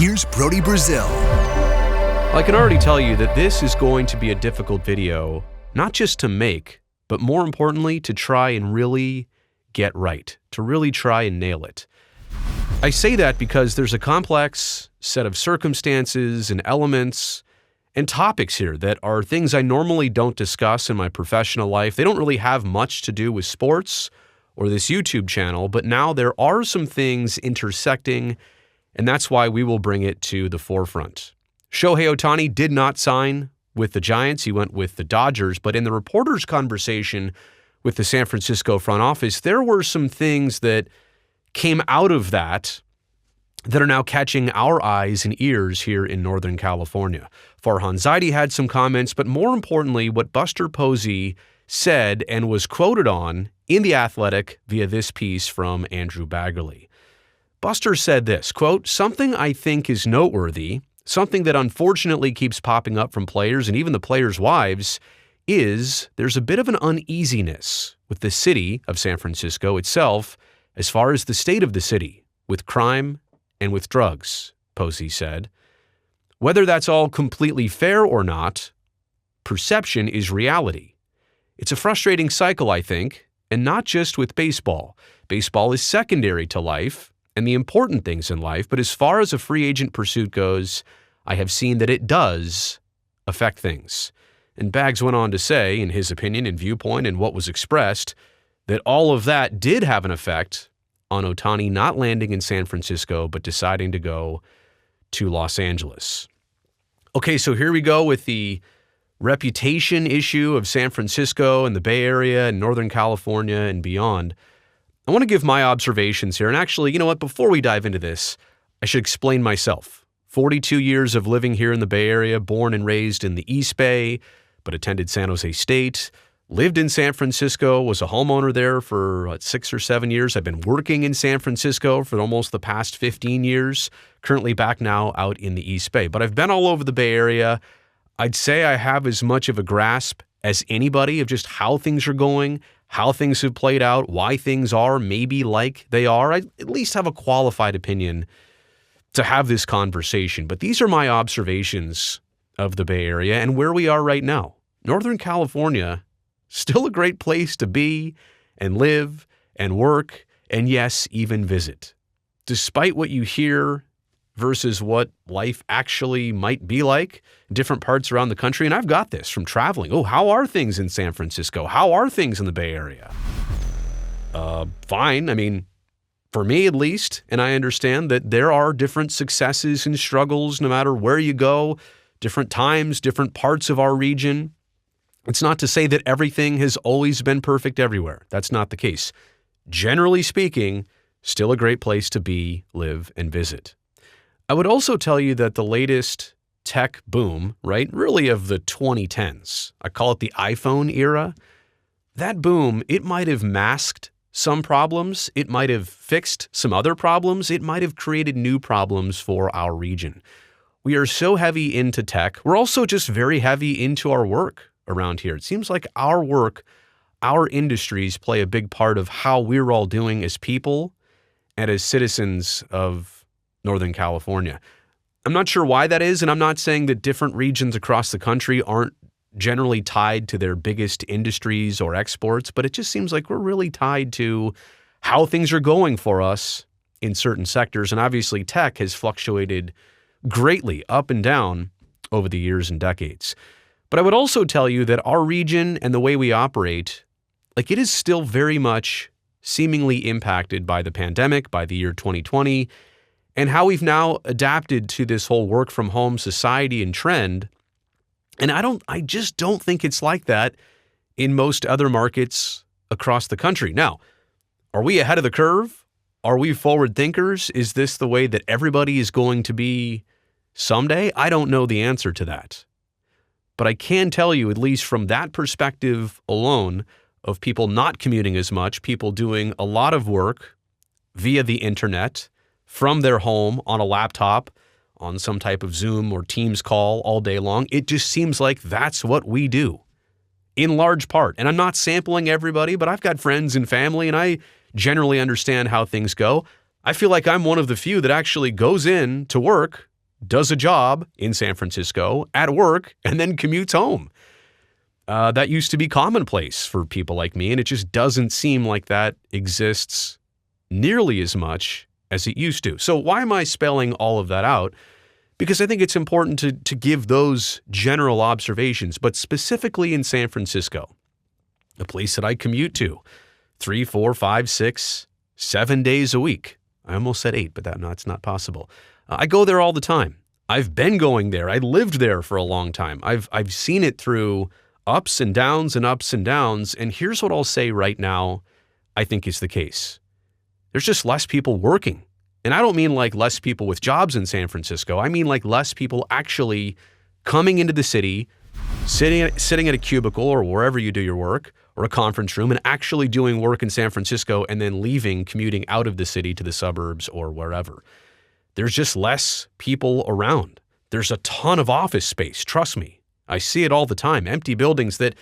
here's Brody Brazil. I can already tell you that this is going to be a difficult video, not just to make, but more importantly, to try and really get right, to really try and nail it. I say that because there's a complex set of circumstances and elements and topics here that are things I normally don't discuss in my professional life. They don't really have much to do with sports or this YouTube channel, but now there are some things intersecting, and that's why we will bring it to the forefront. Shohei Ohtani did not sign with the Giants. He went with the Dodgers, but in the reporters' conversation with the San Francisco front office, there were some things that came out of that are now catching our eyes and ears here in Northern California. Farhan Zaidi had some comments, but more importantly, what Buster Posey said and was quoted on in The Athletic via this piece from Andrew Baggerly. Buster said this, quote, "Something I think is noteworthy, something that unfortunately keeps popping up from players and even the players' wives, is there's a bit of an uneasiness with the city of San Francisco itself as far as the state of the city, with crime and with drugs," Posey said. Whether that's all completely fair or not, perception is reality. It's a frustrating cycle, I think, and not just with baseball. Baseball is secondary to life and the important things in life, but as far as a free agent pursuit goes, I have seen that it does affect things. And Bags went on to say, in his opinion and viewpoint and what was expressed, that all of that did have an effect on Ohtani not landing in San Francisco, but deciding to go to Los Angeles. Okay, so here we go with the reputation issue of San Francisco and the Bay Area and Northern California and beyond. I want to give my observations here. And actually, you know what? Before we dive into this, I should explain myself. 42 years of living here in the Bay Area, born and raised in the East Bay, but attended San Jose State. Lived in San Francisco, was a homeowner there for 6 or 7 years. I've been working in San Francisco for almost the past 15 years, currently back now out in the East Bay. But I've been all over the Bay Area. I'd say I have as much of a grasp as anybody of just how things are going, how things have played out, why things are maybe like they are. I at least have a qualified opinion to have this conversation. But these are my observations of the Bay Area and where we are right now. Northern California, still a great place to be and live and work and, yes, even visit. Despite what you hear versus what life actually might be like in different parts around the country, and I've got this from traveling. Oh, how are things in San Francisco? How are things in the Bay Area? Fine. I mean, for me at least, and I understand that there are different successes and struggles no matter where you go, different times, different parts of our region. It's not to say that everything has always been perfect everywhere. That's not the case. Generally speaking, still a great place to be, live, and visit. I would also tell you that the latest tech boom, right, really of the 2010s, I call it the iPhone era, that boom, it might have masked some problems. It might have fixed some other problems. It might have created new problems for our region. We are so heavy into tech. We're also just very heavy into our work around here. It seems like our work, our industries play a big part of how we're all doing as people and as citizens of Northern California. I'm not sure why that is, and I'm not saying that different regions across the country aren't generally tied to their biggest industries or exports, but it just seems like we're really tied to how things are going for us in certain sectors. And obviously tech has fluctuated greatly up and down over the years and decades. But I would also tell you that our region and the way we operate, like, it is still very much seemingly impacted by the pandemic, by the year 2020, and how we've now adapted to this whole work from home society and trend. And I just don't think it's like that in most other markets across the country. Now, are we ahead of the curve? Are we forward thinkers? Is this the way that everybody is going to be someday? I don't know the answer to that. But I can tell you, at least from that perspective alone, of people not commuting as much, people doing a lot of work via the internet, from their home, on a laptop, on some type of Zoom or Teams call all day long, it just seems like that's what we do, in large part. And I'm not sampling everybody, but I've got friends and family, and I generally understand how things go. I feel like I'm one of the few that actually goes in to work does a job in San Francisco at work and then commutes home. That used to be commonplace for people like me, and it just doesn't seem like that exists nearly as much as it used to. So why am I spelling all of that out? Because I think it's important to give those general observations, but specifically in San Francisco, a place that I commute to 3, 4, 5, 6, 7 days a week. I almost said 8, but it's not possible. I go there all the time. I've been going there. I lived there for a long time. I've seen it through ups and downs and ups and downs. And here's what I'll say right now, I think is the case. There's just less people working. And I don't mean like less people with jobs in San Francisco. I mean like less people actually coming into the city, sitting at a cubicle or wherever you do your work, or a conference room, and actually doing work in San Francisco and then leaving, commuting out of the city to the suburbs or wherever. There's just less people around. There's a ton of office space, trust me. I see it all the time. Empty buildings that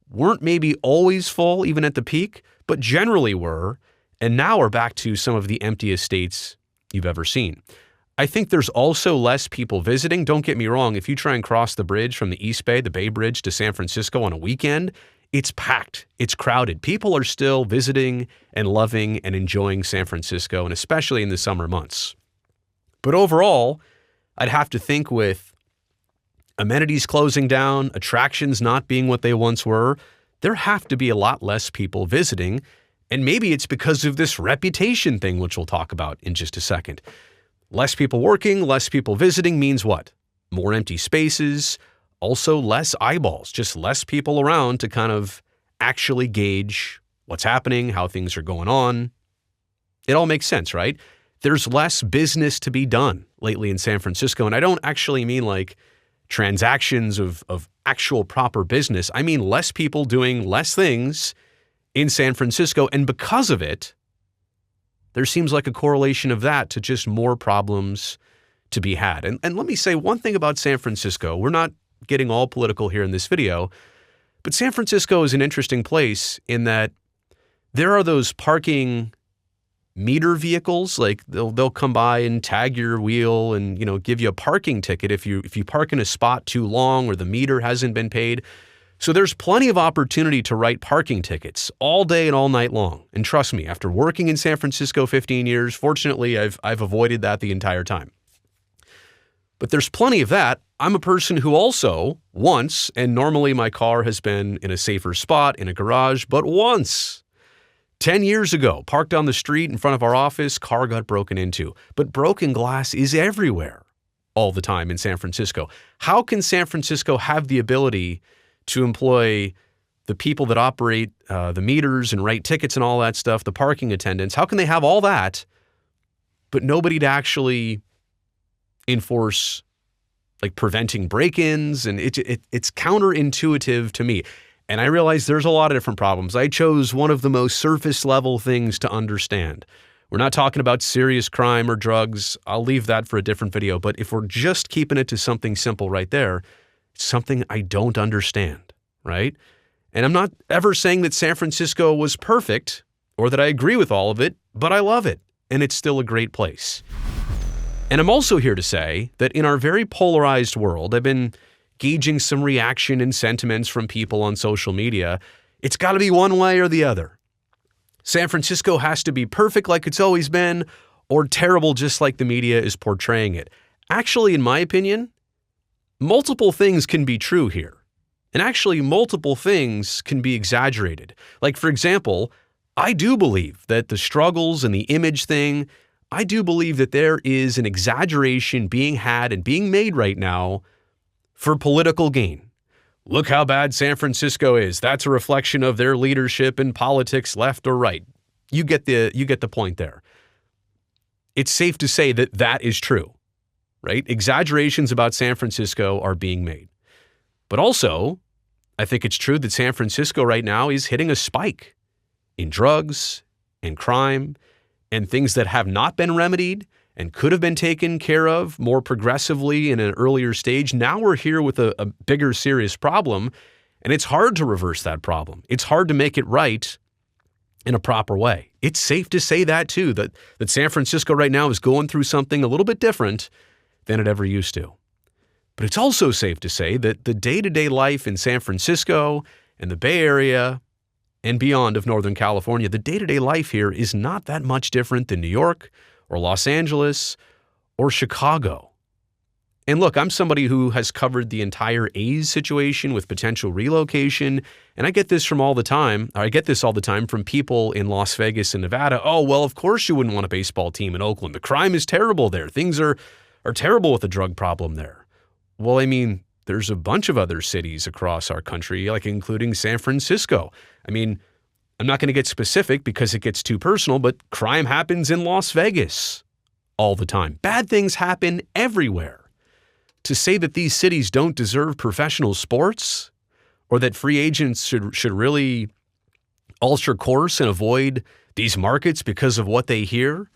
weren't maybe always full, even at the peak, but generally were, and now are back to some of the emptiest states you've ever seen. I think there's also less people visiting. Don't get me wrong. If you try and cross the bridge from the East Bay, the Bay Bridge, to San Francisco on a weekend, it's packed. It's crowded. People are still visiting and loving and enjoying San Francisco, and especially in the summer months. But overall, I'd have to think with amenities closing down, attractions not being what they once were, there have to be a lot less people visiting. And maybe it's because of this reputation thing, which we'll talk about in just a second. Less people working, less people visiting means what? More empty spaces, also less eyeballs, just less people around to kind of actually gauge what's happening, how things are going on. It all makes sense, right? There's less business to be done lately in San Francisco. And I don't actually mean like transactions of actual proper business. I mean less people doing less things in San Francisco. And because of it, there seems like a correlation of that to just more problems to be had. And let me say one thing about San Francisco. We're not getting all political here in this video, but San Francisco is an interesting place in that there are those parking meter vehicles, like they'll come by and tag your wheel and, give you a parking ticket if you park in a spot too long or the meter hasn't been paid. So there's plenty of opportunity to write parking tickets all day and all night long. And trust me, after working in San Francisco 15 years, fortunately, I've avoided that the entire time. But there's plenty of that. I'm a person who also once, and normally my car has been in a safer spot in a garage, but once 10 years ago, parked on the street in front of our office, car got broken into. But broken glass is everywhere all the time in San Francisco. How can San Francisco have the ability to employ the people that operate the meters and write tickets and all that stuff, the parking attendants? How can they have all that, but nobody to actually enforce like preventing break-ins? And it's counterintuitive to me. And I realize there's a lot of different problems. I chose one of the most surface level things to understand. We're not talking about serious crime or drugs. I'll leave that for a different video. But if we're just keeping it to something simple right there, it's something I don't understand, right? And I'm not ever saying that San Francisco was perfect or that I agree with all of it, but I love it. And it's still a great place. And I'm also here to say that in our very polarized world, I've been gauging some reaction and sentiments from people on social media. It's got to be one way or the other. San Francisco has to be perfect like it's always been, or terrible just like the media is portraying it. Actually, in my opinion, multiple things can be true here. And actually, multiple things can be exaggerated. Like, for example, I do believe that the struggles and the image thing, I do believe that there is an exaggeration being had and being made right now for political gain. Look how bad San Francisco is. That's a reflection of their leadership in politics, left or right. You get the point there. It's safe to say that that is true, right? Exaggerations about San Francisco are being made. But also, I think it's true that San Francisco right now is hitting a spike in drugs and crime and things that have not been remedied and could have been taken care of more progressively in an earlier stage. Now we're here with a bigger, serious problem, and it's hard to reverse that problem. It's hard to make it right in a proper way. It's safe to say that too, that San Francisco right now is going through something a little bit different than it ever used to. But it's also safe to say that the day-to-day life in San Francisco and the Bay Area and beyond of Northern California, the day-to-day life here is not that much different than New York or Los Angeles or Chicago. And look, I'm somebody who has covered the entire A's situation with potential relocation, and I get this all the time from people in Las Vegas and Nevada. Oh, well, of course you wouldn't want a baseball team in Oakland. The crime is terrible there. Things are terrible with the drug problem there. Well, I mean, there's a bunch of other cities across our country, like including San Francisco. I mean, I'm not going to get specific because it gets too personal, but crime happens in Las Vegas all the time. Bad things happen everywhere. To say that these cities don't deserve professional sports or that free agents should really alter course and avoid these markets because of what they hear,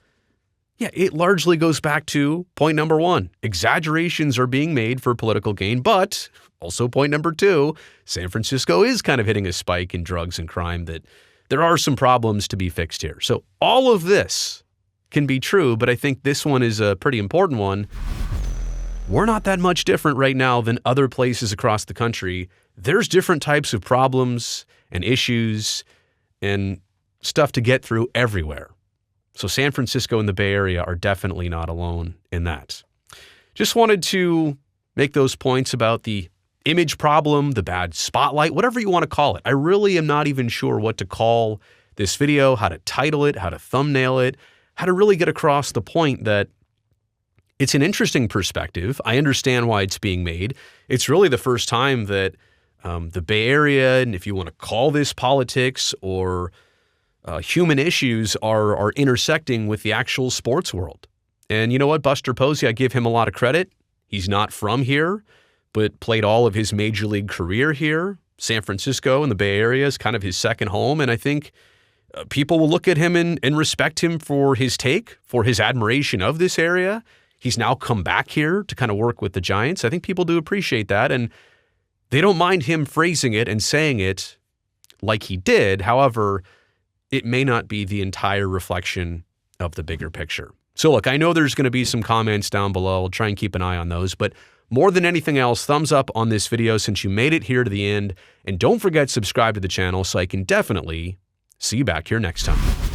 yeah, it largely goes back to point number one. Exaggerations are being made for political gain, but also point number two, San Francisco is kind of hitting a spike in drugs and crime that there are some problems to be fixed here. So all of this can be true, but I think this one is a pretty important one. We're not that much different right now than other places across the country. There's different types of problems and issues and stuff to get through everywhere. So San Francisco and the Bay Area are definitely not alone in that. Just wanted to make those points about the image problem, the bad spotlight, whatever you want to call it. I really am not even sure what to call this video, how to title it, how to thumbnail it, how to really get across the point that it's an interesting perspective. I understand why it's being made. It's really the first time that the Bay Area, and if you want to call this politics or human issues, are intersecting with the actual sports world. And you know what? Buster Posey, I give him a lot of credit. He's not from here, but played all of his major league career here. San Francisco and the Bay Area is kind of his second home. And I think people will look at him and respect him for his take, for his admiration of this area. He's now come back here to kind of work with the Giants. I think people do appreciate that, and they don't mind him phrasing it and saying it like he did. However, it may not be the entire reflection of the bigger picture. So look, I know there's going to be some comments down below. I'll try and keep an eye on those, but more than anything else, thumbs up on this video since you made it here to the end, and don't forget to subscribe to the channel so I can definitely see you back here next time.